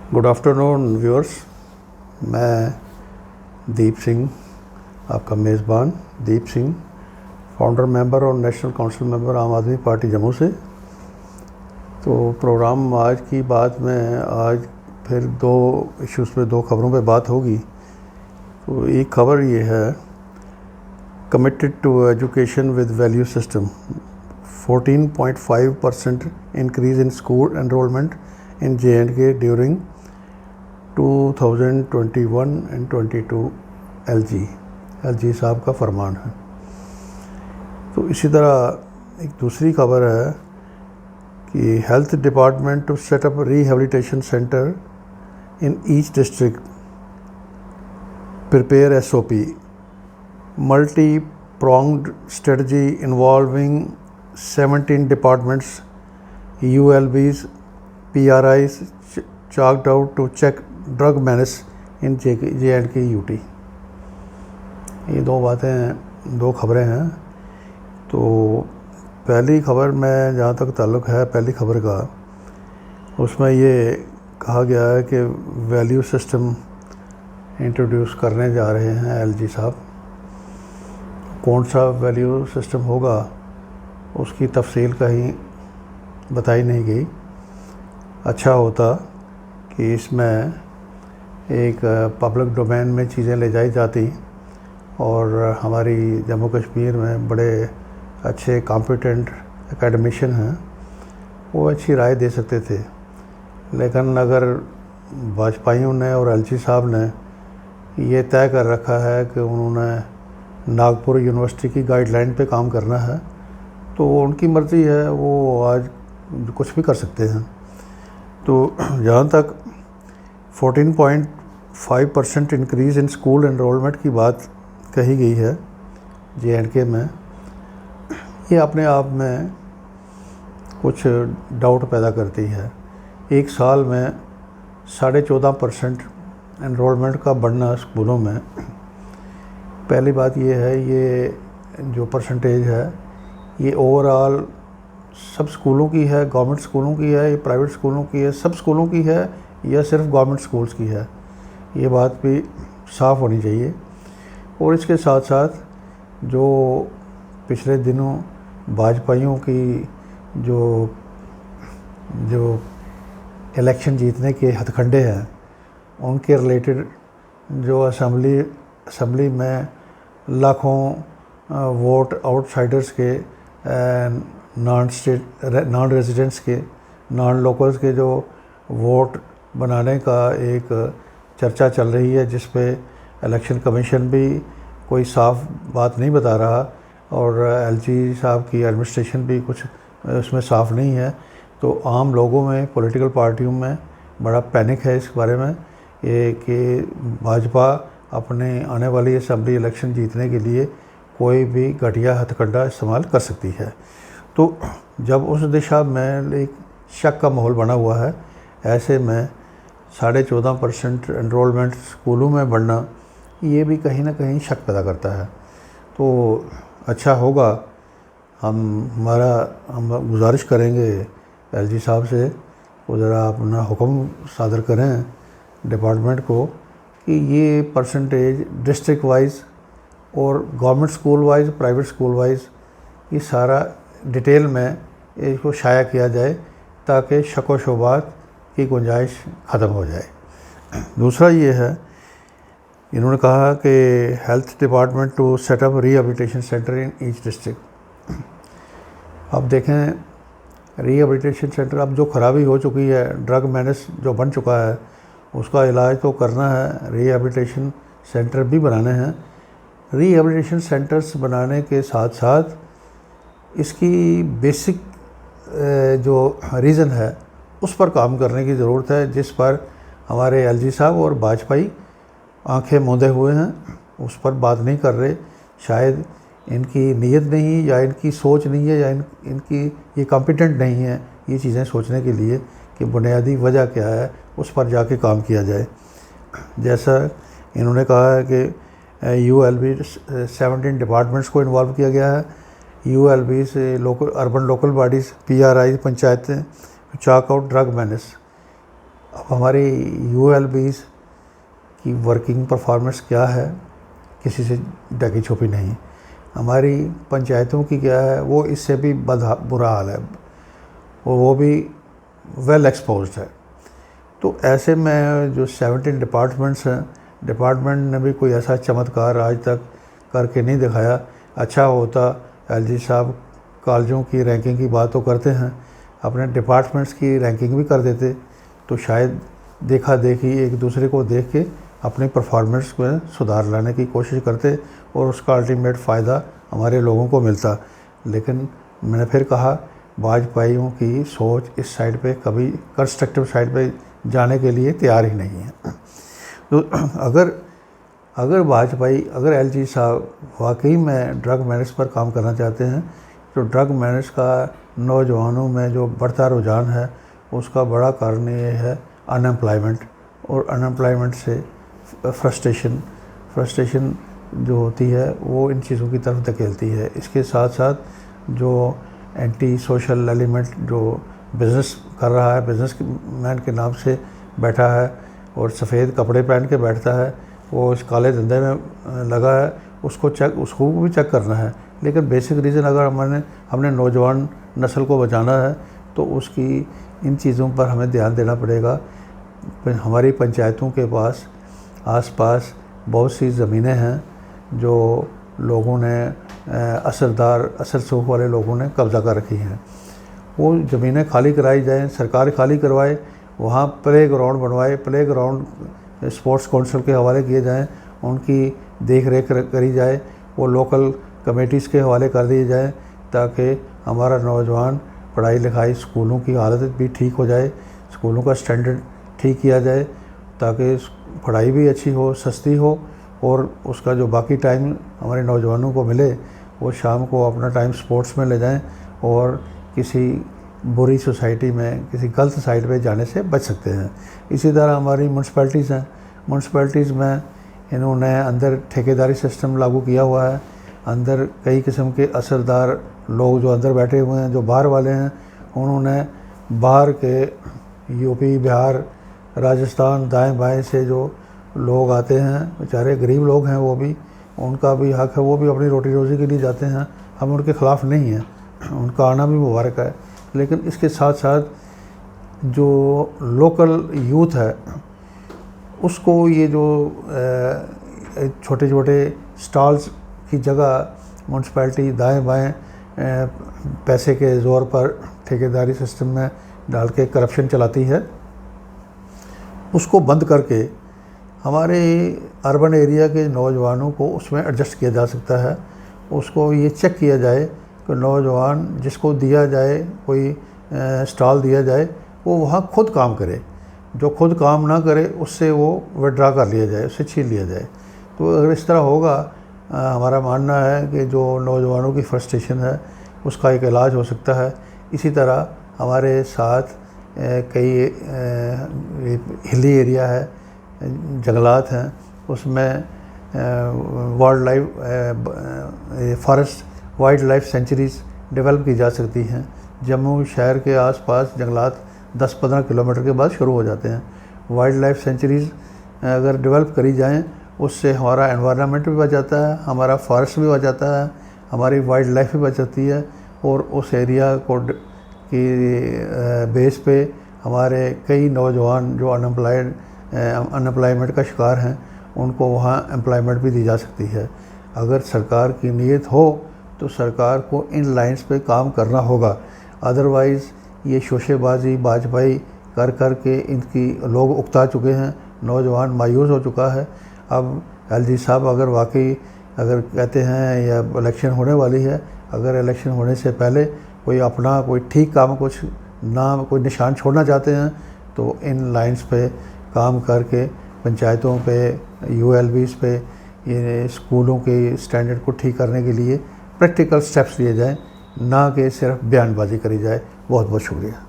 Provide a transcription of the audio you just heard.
Good afternoon viewers. मैं दीप सिंह, आपका मेज़बान दीप सिंह, फाउंडर मेंबर और नेशनल काउंसिल मेंबर आम आदमी पार्टी जम्मू से। तो प्रोग्राम आज की बात में आज फिर दो इश्यूज़ पे, दो खबरों पे बात होगी। तो एक खबर ये है, committed to education with value system, 14.5% increase in school enrolment in J&K during 2021 and 22 LG साहब का फरमान है। तो इसी तरह एक दूसरी खबर है कि health department to set up rehabilitation centre in each district, prepare SOP, multi pronged strategy involving 17 departments, ULBs, PRIs chalked out to check drug menace in J&K UT। ये दो खबरें हैं। तो पहली खबर में जहाँ तक ताल्लुक़ है पहली खबर का, उसमें ये कहा गया है कि वैल्यू सिस्टम इंट्रोड्यूस करने जा रहे हैं LG साहब। कौन सा वैल्यू सिस्टम होगा उसकी तफसील कहीं बताई नहीं गई। अच्छा होता कि इसमें एक पब्लिक डोमेन में चीज़ें ले जाई जाती और हमारी जम्मू कश्मीर में बड़े अच्छे कॉम्पिटेंट एकेडमिशियन हैं, वो अच्छी राय दे सकते थे। लेकिन अगर वाजपेयी ने और LG साहब ने ये तय कर रखा है कि उन्होंने नागपुर यूनिवर्सिटी की गाइडलाइन पे काम करना है, तो उनकी मर्ज़ी है, वो आज कुछ भी कर सकते हैं। तो जहाँ तक 14.5% इंक्रीज़ इन स्कूल एनरोलमेंट की बात कही गई है J&K में, ये अपने आप में कुछ डाउट पैदा करती है। एक साल में 14.5% एनरोलमेंट का बढ़ना स्कूलों में, पहली बात ये है, ये जो परसेंटेज है ये ओवरऑल सब स्कूलों की है, गवर्नमेंट स्कूलों की है, ये प्राइवेट स्कूलों की है, सब स्कूलों की है या सिर्फ गवर्नमेंट स्कूल्स की है, ये बात भी साफ़ होनी चाहिए। और इसके साथ साथ जो पिछले दिनों वाजपेयियों की जो इलेक्शन जीतने के हथकंडे हैं, उनके रिलेटेड जो असम्बली में लाखों वोट आउटसाइडर्स के, नॉन रेजिडेंट्स के, नॉन लोकल्स के जो वोट बनाने का एक चर्चा चल रही है, जिस पे इलेक्शन कमीशन भी कोई साफ बात नहीं बता रहा और LG साहब की एडमिनिस्ट्रेशन भी कुछ उसमें साफ नहीं है। तो आम लोगों में, पॉलिटिकल पार्टियों में बड़ा पैनिक है इस बारे में कि भाजपा अपने आने वाली असम्बली इलेक्शन जीतने के लिए कोई भी घटिया हथकंडा इस्तेमाल कर सकती है। तो जब उस दिशा में एक शक का माहौल बना हुआ है, ऐसे में 14.5% एनरोलमेंट स्कूलों में बढ़ना, ये भी कहीं ना कहीं शक पैदा करता है। तो अच्छा होगा, हम गुजारिश करेंगे LG साहब से, वो ज़रा अपना हुक्म सादर करें डिपार्टमेंट को कि ये परसेंटेज डिस्ट्रिक्ट वाइज और government school wise, private school wise, ये सारा डिटेल में इसको शाया किया जाए ताकि शक व शुबात की गुंजाइश ख़त्म हो जाए। दूसरा ये है, इन्होंने कहा कि health department to set up rehabilitation centre in each district. अब देखें, रिहेबिलिटेशन सेंटर अब जो खराबी हो चुकी है, ड्रग मेनेस जो बन चुका है, उसका इलाज तो करना है, रिहेबिलिटेशन सेंटर भी बनाने हैं। रिहेबिलिटेशन सेंटर्स बनाने के साथ साथ इसकी बेसिक जो रीज़न है उस पर काम करने की ज़रूरत है, जिस पर हमारे LG साहब और वाजपेयी आंखें मूंदे हुए हैं, उस पर बात नहीं कर रहे। शायद इनकी नीयत नहीं, या इनकी सोच नहीं है, या इनकी ये कॉम्पिटेंट नहीं है ये चीज़ें सोचने के लिए कि बुनियादी वजह क्या है, उस पर जाके काम किया जाए। जैसा इन्होंने कहा है कि ULB 17 डिपार्टमेंट्स को इन्वॉल्व किया गया है। ULB से अर्बन लोकल बॉडीज़, PRI पंचायतें, चाक आउट ड्रग मैनेस। अब हमारी यूएलबीज़ की वर्किंग परफॉर्मेंस क्या है, किसी से ढकी छुपी नहीं। हमारी पंचायतों की क्या है, वो इससे भी बुरा हाल है, वो भी वेल एक्सपोज्ड है। तो ऐसे में जो 17 डिपार्टमेंट्स हैं, डिपार्टमेंट ने भी कोई ऐसा चमत्कार आज तक करके नहीं दिखाया। अच्छा होता एलजी साहब कॉलेजों की रैंकिंग की बात तो करते हैं, अपने डिपार्टमेंट्स की रैंकिंग भी कर देते तो शायद देखा देखी एक दूसरे को देख के अपनी परफॉर्मेंस में सुधार लाने की कोशिश करते और उसका अल्टीमेट फ़ायदा हमारे लोगों को मिलता। लेकिन मैंने फिर कहा, वाजपेयियों की सोच इस साइड पे कभी कंस्ट्रक्टिव साइड पे जाने के लिए तैयार ही नहीं है। तो अगर वाजपेयी, अगर एलजी साहब वाकई में ड्रग मैनेज पर काम करना चाहते हैं तो ड्रग मैनेज का नौजवानों में जो बढ़ता रुझान है उसका बड़ा कारण ये है अनएम्प्लॉयमेंट, और अनएम्प्लॉयमेंट से फ्रस्ट्रेशन जो होती है वो इन चीज़ों की तरफ धकेलती है। इसके साथ साथ जो एंटी सोशल एलिमेंट जो बिज़नेस कर रहा है, बिज़नेस मैन के नाम से बैठा है और सफ़ेद कपड़े पहन के बैठता है, वो इस काले धंधे में लगा है, उसको भी चेक करना है। लेकिन बेसिक रीज़न अगर हमने नौजवान नस्ल को बचाना है तो उसकी इन चीज़ों पर हमें ध्यान देना पड़ेगा। हमारी पंचायतों के पास आसपास बहुत सी ज़मीनें हैं जो लोगों ने असर सूख वाले लोगों ने कब्ज़ा कर रखी हैं। वो ज़मीनें खाली कराई जाएँ, सरकार खाली करवाए, वहाँ प्ले ग्राउंड बनवाए, प्ले ग्राउंड स्पोर्ट्स काउंसिल के हवाले किए जाएँ, उनकी देख रेख करी जाए, वो लोकल कमेटीज़ के हवाले कर दिए जाए ताकि हमारा नौजवान पढ़ाई लिखाई, स्कूलों की हालत भी ठीक हो जाए, स्कूलों का स्टैंडर्ड ठीक किया जाए ताकि पढ़ाई भी अच्छी हो, सस्ती हो, और उसका जो बाकी टाइम हमारे नौजवानों को मिले वो शाम को अपना टाइम स्पोर्ट्स में ले जाएं और किसी बुरी सोसाइटी में, किसी गलत साइड पे जाने से बच सकते हैं। इसी तरह हमारी म्यूनसिपैलिटीज़ हैं, म्यूनसिपैलिटीज़ में इन्होंने अंदर ठेकेदारी सिस्टम लागू किया हुआ है। अंदर कई किस्म के असरदार लोग जो अंदर बैठे हुए हैं, जो बाहर वाले हैं, उन्होंने बाहर के यूपी, बिहार, राजस्थान, दाएं बाएं से जो लोग आते हैं, बेचारे गरीब लोग हैं, वो भी, उनका भी हक है, वो भी अपनी रोटी रोज़ी के लिए जाते हैं, हम उनके ख़िलाफ़ नहीं हैं, उनका आना भी मुबारक है। लेकिन इसके साथ साथ जो लोकल यूथ है उसको ये जो छोटे छोटे स्टॉल्स की जगह म्यूनसिपैलिटी दाएं बाएं पैसे के ज़ोर पर ठेकेदारी सिस्टम में डाल के करप्शन चलाती है, उसको बंद करके हमारे अर्बन एरिया के नौजवानों को उसमें एडजस्ट किया जा सकता है। उसको ये चेक किया जाए कि नौजवान जिसको दिया जाए, कोई स्टॉल दिया जाए, वो वहाँ खुद काम करे, जो खुद काम ना करे उससे वो विड्रा कर लिया जाए, उससे छीन लिया जाए। तो अगर इस तरह होगा, हमारा मानना है कि जो नौजवानों की फ्रस्ट्रेशन है उसका एक इलाज हो सकता है। इसी तरह हमारे साथ कई हिली एरिया है, जंगलात हैं, उसमें वाइल्ड लाइफ सेंचुरीज़ डेवलप की जा सकती हैं। जम्मू शहर के आसपास जंगलात 10-15 किलोमीटर के बाद शुरू हो जाते हैं। वाइल्ड लाइफ सेंचुरीज़ अगर डेवलप करी जाएं, उससे हमारा एनवायरनमेंट भी बच जाता है, हमारा फॉरेस्ट भी बच जाता है, हमारी वाइल्ड लाइफ भी बच जाती है, और उस एरिया को की बेस पे हमारे कई नौजवान जो अनएम्प्लॉयमेंट का शिकार हैं उनको वहाँ एम्प्लॉयमेंट भी दी जा सकती है। अगर सरकार की नीयत हो तो सरकार को इन लाइंस पे काम करना होगा। अदरवाइज़ ये शोशेबाजी वाजपेयी कर कर के इनकी लोग उकता चुके हैं, नौजवान मायूस हो चुका है। अब एलजी साहब अगर वाकई अगर कहते हैं या इलेक्शन होने वाली है, अगर इलेक्शन होने से पहले कोई अपना कोई ठीक काम कुछ नाम कोई निशान छोड़ना चाहते हैं तो इन लाइंस पे काम करके पंचायतों पे, यूएलबीज़ पे, ये स्कूलों के स्टैंडर्ड को ठीक करने के लिए प्रैक्टिकल स्टेप्स लिए जाएं, ना कि सिर्फ बयानबाजी करी जाए। बहुत बहुत शुक्रिया।